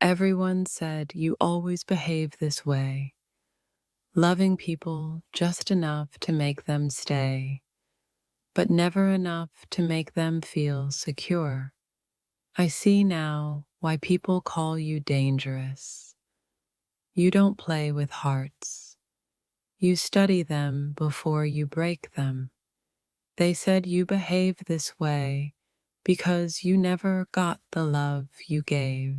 Everyone said you always behave this way, loving people just enough to make them stay, but never enough to make them feel secure. I see now why people call you dangerous. You don't play with hearts. You study them before you break them. They said you behave this way because you never got the love you gave.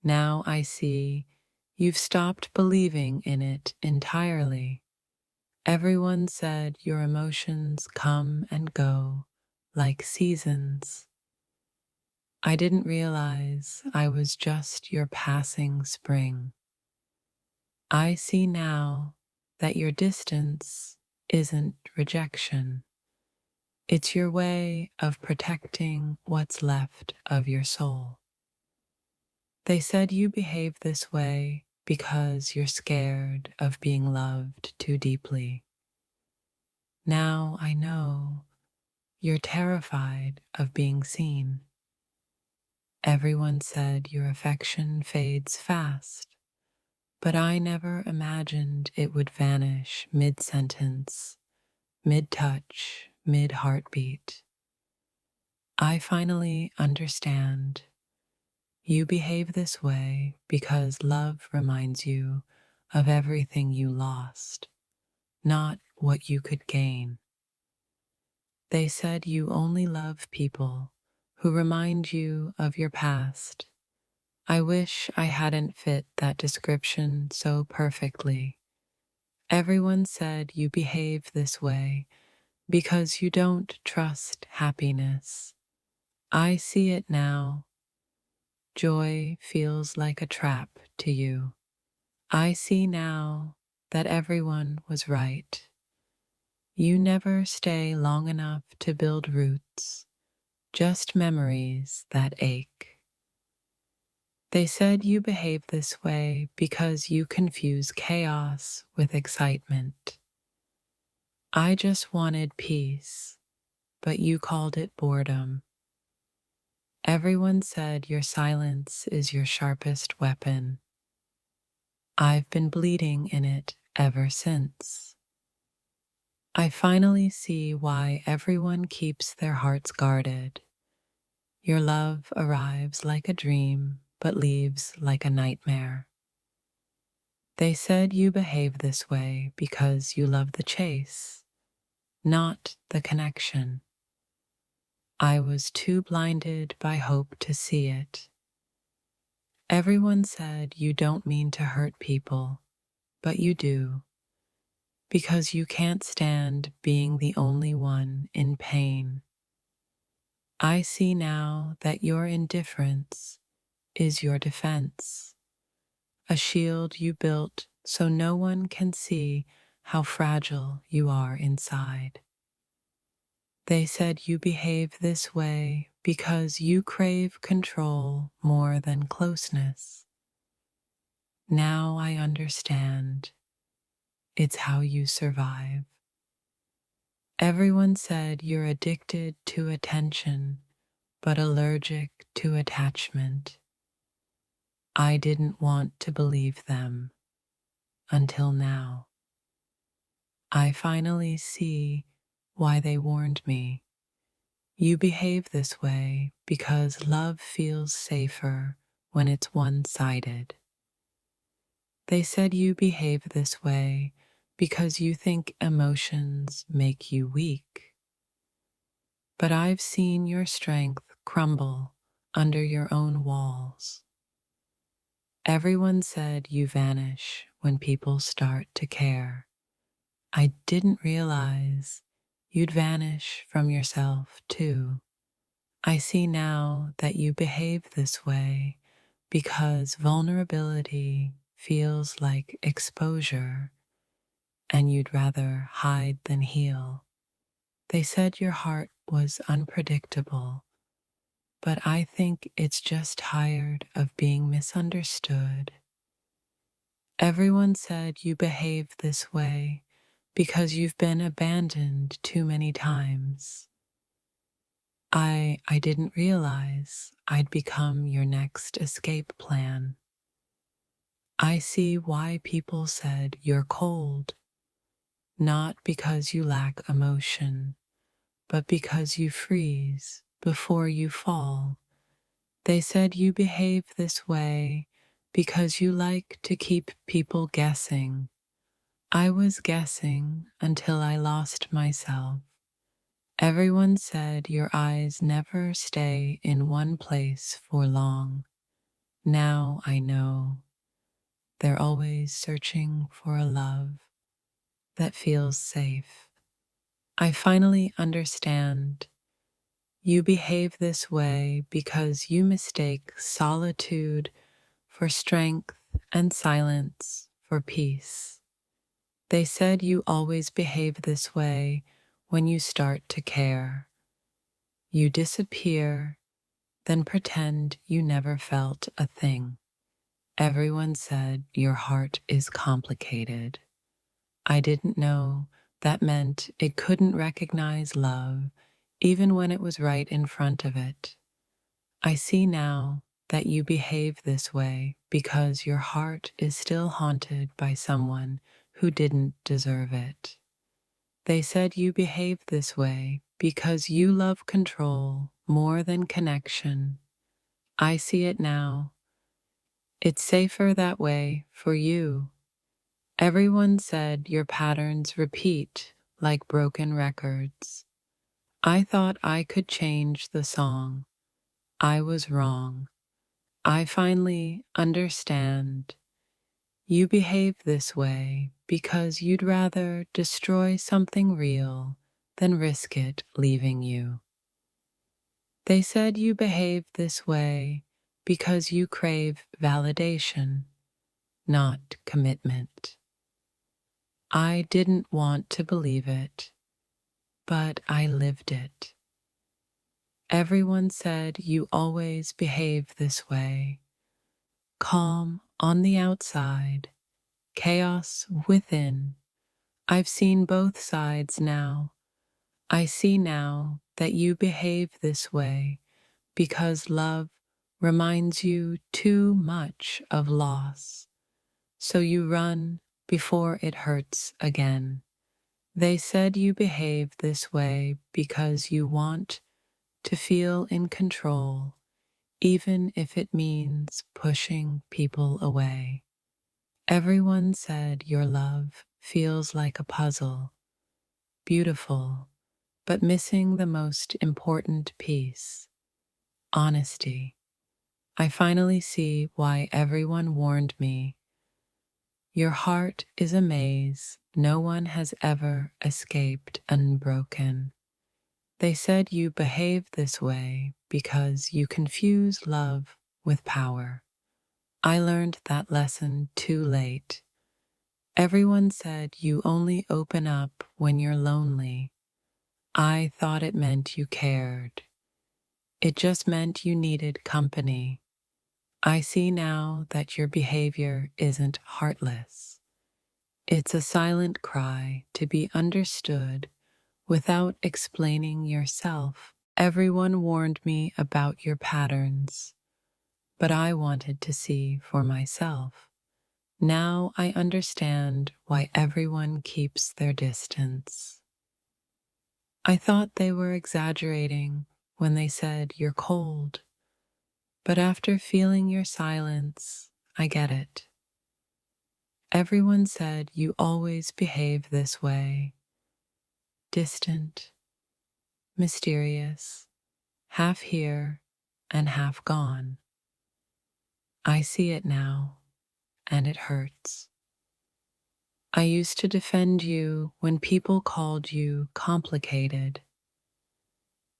Now I see you've stopped believing in it entirely. Everyone said your emotions come and go like seasons. I didn't realize I was just your passing spring. I see now that your distance isn't rejection. It's your way of protecting what's left of your soul. They said you behave this way because you're scared of being loved too deeply. Now I know you're terrified of being seen. Everyone said your affection fades fast, but I never imagined it would vanish mid-sentence, mid-touch, mid-heartbeat. I finally understand. You behave this way because love reminds you of everything you lost, not what you could gain. They said you only love people who remind you of your past. I wish I hadn't fit that description so perfectly. Everyone said you behave this way because you don't trust happiness. I see it now. Joy feels like a trap to you. I see now that everyone was right. You never stay long enough to build roots, just memories that ache. They said you behave this way because you confuse chaos with excitement. I just wanted peace, but you called it boredom. Everyone said your silence is your sharpest weapon. I've been bleeding in it ever since. I finally see why everyone keeps their hearts guarded. Your love arrives like a dream, but leaves like a nightmare. They said you behave this way because you love the chase, not the connection. I was too blinded by hope to see it. Everyone said you don't mean to hurt people, but you do, because you can't stand being the only one in pain. I see now that your indifference is your defense, a shield you built so no one can see how fragile you are inside. They said you behave this way because you crave control more than closeness. Now I understand. It's how you survive. Everyone said you're addicted to attention, but allergic to attachment. I didn't want to believe them until now. I finally see why they warned me. You behave this way because love feels safer when it's one-sided. They said you behave this way because you think emotions make you weak. But I've seen your strength crumble under your own walls. Everyone said you vanish when people start to care. I didn't realize you'd vanish from yourself too. I see now that you behave this way because vulnerability feels like exposure and you'd rather hide than heal. They said your heart was unpredictable, but I think it's just tired of being misunderstood. Everyone said you behave this way because you've been abandoned too many times. I didn't realize I'd become your next escape plan. I see why people said you're cold, not because you lack emotion, but because you freeze before you fall. They said you behave this way because you like to keep people guessing. I was guessing until I lost myself. Everyone said your eyes never stay in one place for long. Now I know they're always searching for a love that feels safe. I finally understand. You behave this way because you mistake solitude for strength and silence for peace. They said you always behave this way when you start to care. You disappear, then pretend you never felt a thing. Everyone said your heart is complicated. I didn't know that meant it couldn't recognize love even when it was right in front of it. I see now that you behave this way because your heart is still haunted by someone who didn't deserve it. They said you behave this way because you love control more than connection. I see it now. It's safer that way for you. Everyone said your patterns repeat like broken records. I thought I could change the song. I was wrong. I finally understand. You behave this way because you'd rather destroy something real than risk it leaving you. They said you behave this way because you crave validation, not commitment. I didn't want to believe it, but I lived it. Everyone said you always behave this way, calm on the outside, chaos within. I've seen both sides now. I see now that you behave this way because love reminds you too much of loss. So you run before it hurts again. They said you behave this way because you want to feel in control, even if it means pushing people away. Everyone said your love feels like a puzzle, beautiful, but missing the most important piece, honesty. I finally see why everyone warned me. Your heart is a maze. No one has ever escaped unbroken. They said you behave this way because you confuse love with power. I learned that lesson too late. Everyone said you only open up when you're lonely. I thought it meant you cared. It just meant you needed company. I see now that your behavior isn't heartless. It's a silent cry to be understood without explaining yourself. Everyone warned me about your patterns, but I wanted to see for myself. Now I understand why everyone keeps their distance. I thought they were exaggerating when they said you're cold, but after feeling your silence, I get it. Everyone said you always behave this way, distant, mysterious, half here and half gone. I see it now, and it hurts. I used to defend you when people called you complicated.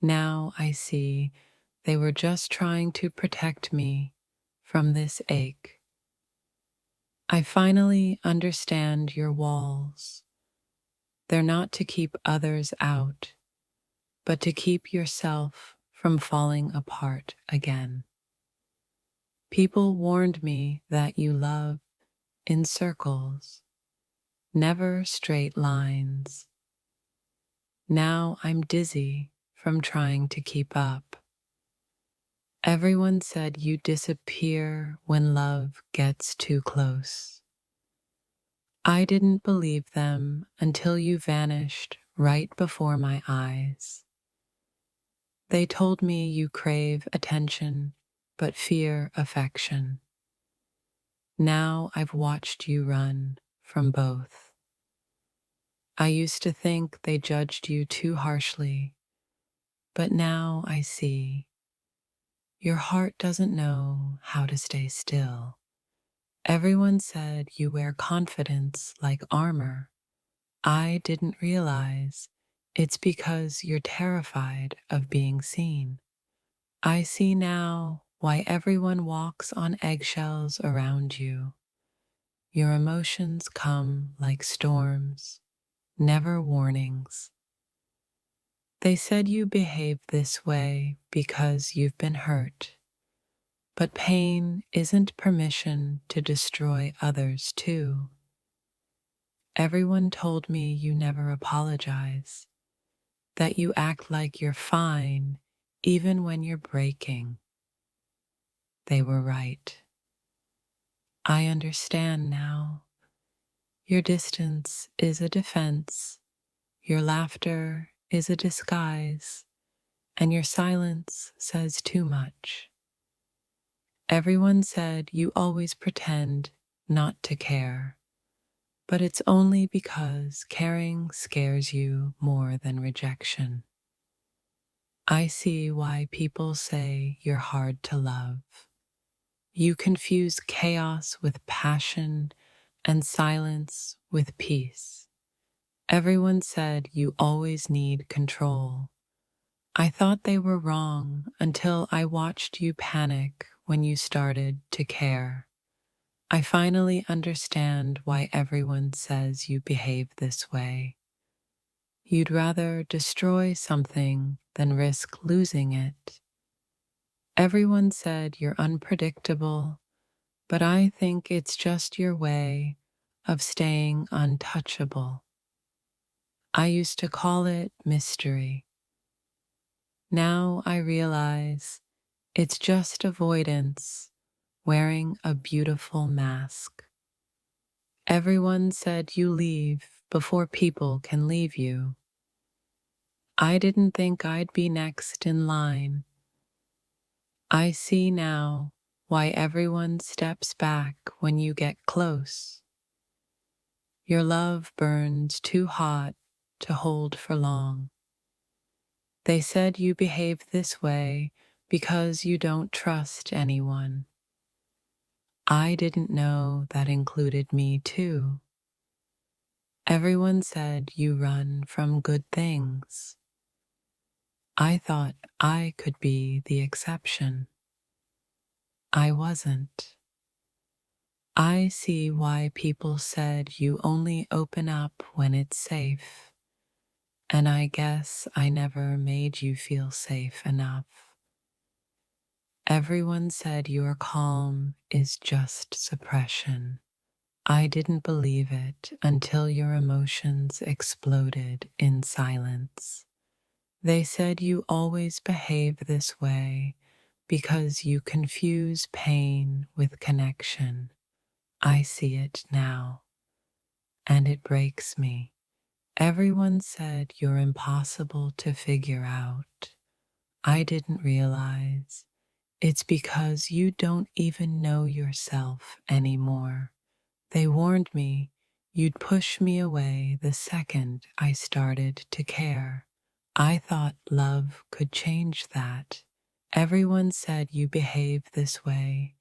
Now I see they were just trying to protect me from this ache. I finally understand your walls. They're not to keep others out, but to keep yourself from falling apart again. People warned me that you love in circles, never straight lines. Now I'm dizzy from trying to keep up. Everyone said you disappear when love gets too close. I didn't believe them until you vanished right before my eyes. They told me you crave attention but fear affection. Now I've watched you run from both. I used to think they judged you too harshly, but now I see your heart doesn't know how to stay still. Everyone said you wear confidence like armor. I didn't realize it's because you're terrified of being seen. I see now why everyone walks on eggshells around you. Your emotions come like storms, never warnings. They said you behave this way because you've been hurt. But pain isn't permission to destroy others too. Everyone told me you never apologize, that you act like you're fine even when you're breaking. They were right. I understand now. Your distance is a defense, your laughter is a disguise, and your silence says too much. Everyone said you always pretend not to care, but it's only because caring scares you more than rejection. I see why people say you're hard to love. You confuse chaos with passion and silence with peace. Everyone said you always need control. I thought they were wrong until I watched you panic when you started to care. I finally understand why everyone says you behave this way. You'd rather destroy something than risk losing it. Everyone said you're unpredictable, but I think it's just your way of staying untouchable. I used to call it mystery. Now I realize it's just avoidance wearing a beautiful mask. Everyone said you leave before people can leave you. I didn't think I'd be next in line. I see now why everyone steps back when you get close. Your love burns too hot to hold for long. They said you behave this way because you don't trust anyone. I didn't know that included me too. Everyone said you run from good things. I thought I could be the exception. I wasn't. I see why people said you only open up when it's safe, and I guess I never made you feel safe enough. Everyone said your calm is just suppression. I didn't believe it until your emotions exploded in silence. They said you always behave this way because you confuse pain with connection. I see it now, and it breaks me. Everyone said you're impossible to figure out. I didn't realize it's because you don't even know yourself anymore. They warned me you'd push me away the second I started to care. I thought love could change that. Everyone said you behave this way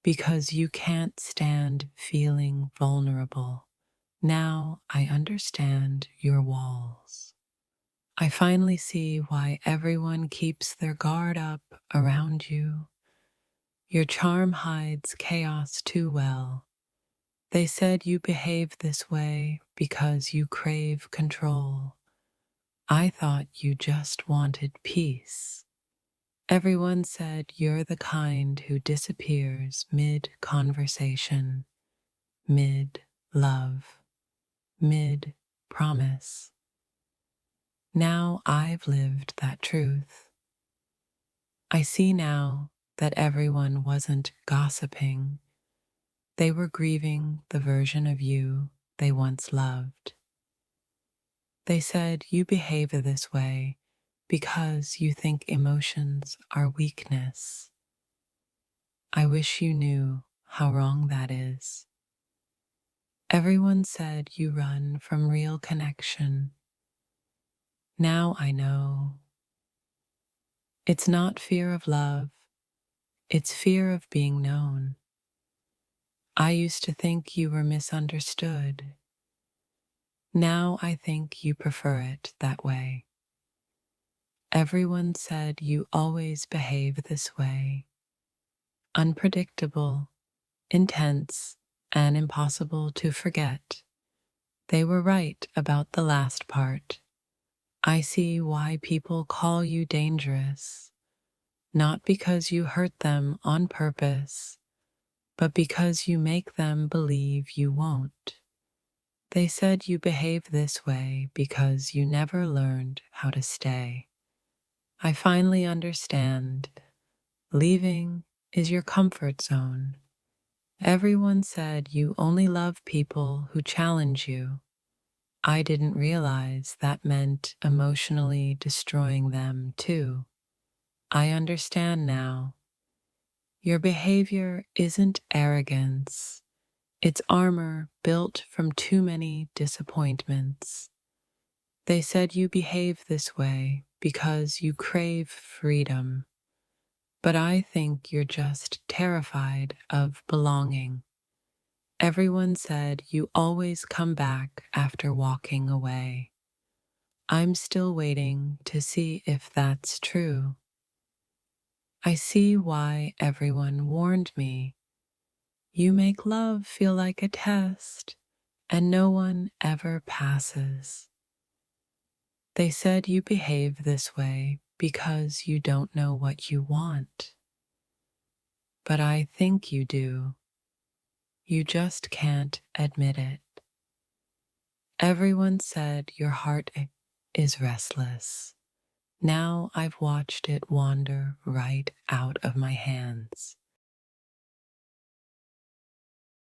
because you can't stand feeling vulnerable. Now I understand your walls. I finally see why everyone keeps their guard up around you. Your charm hides chaos too well. They said you behave this way because you crave control. I thought you just wanted peace. Everyone said you're the kind who disappears mid-conversation, mid-love, mid-promise. Now I've lived that truth. I see now that everyone wasn't gossiping. They were grieving the version of you they once loved. They said you behave this way because you think emotions are weakness. I wish you knew how wrong that is. Everyone said you run from real connection. Now I know. It's not fear of love, it's fear of being known. I used to think you were misunderstood. Now I think you prefer it that way. Everyone said you always behave this way. Unpredictable, intense, and impossible to forget. They were right about the last part. I see why people call you dangerous, not because you hurt them on purpose, but because you make them believe you won't. They said you behave this way because you never learned how to stay. I finally understand. Leaving is your comfort zone. Everyone said you only love people who challenge you. I didn't realize that meant emotionally destroying them too. I understand now. Your behavior isn't arrogance. It's armor built from too many disappointments. They said you behave this way because you crave freedom. But I think you're just terrified of belonging. Everyone said you always come back after walking away. I'm still waiting to see if that's true. I see why everyone warned me. You make love feel like a test, and no one ever passes. They said you behave this way because you don't know what you want. But I think you do. You just can't admit it. Everyone said your heart is restless. Now I've watched it wander right out of my hands.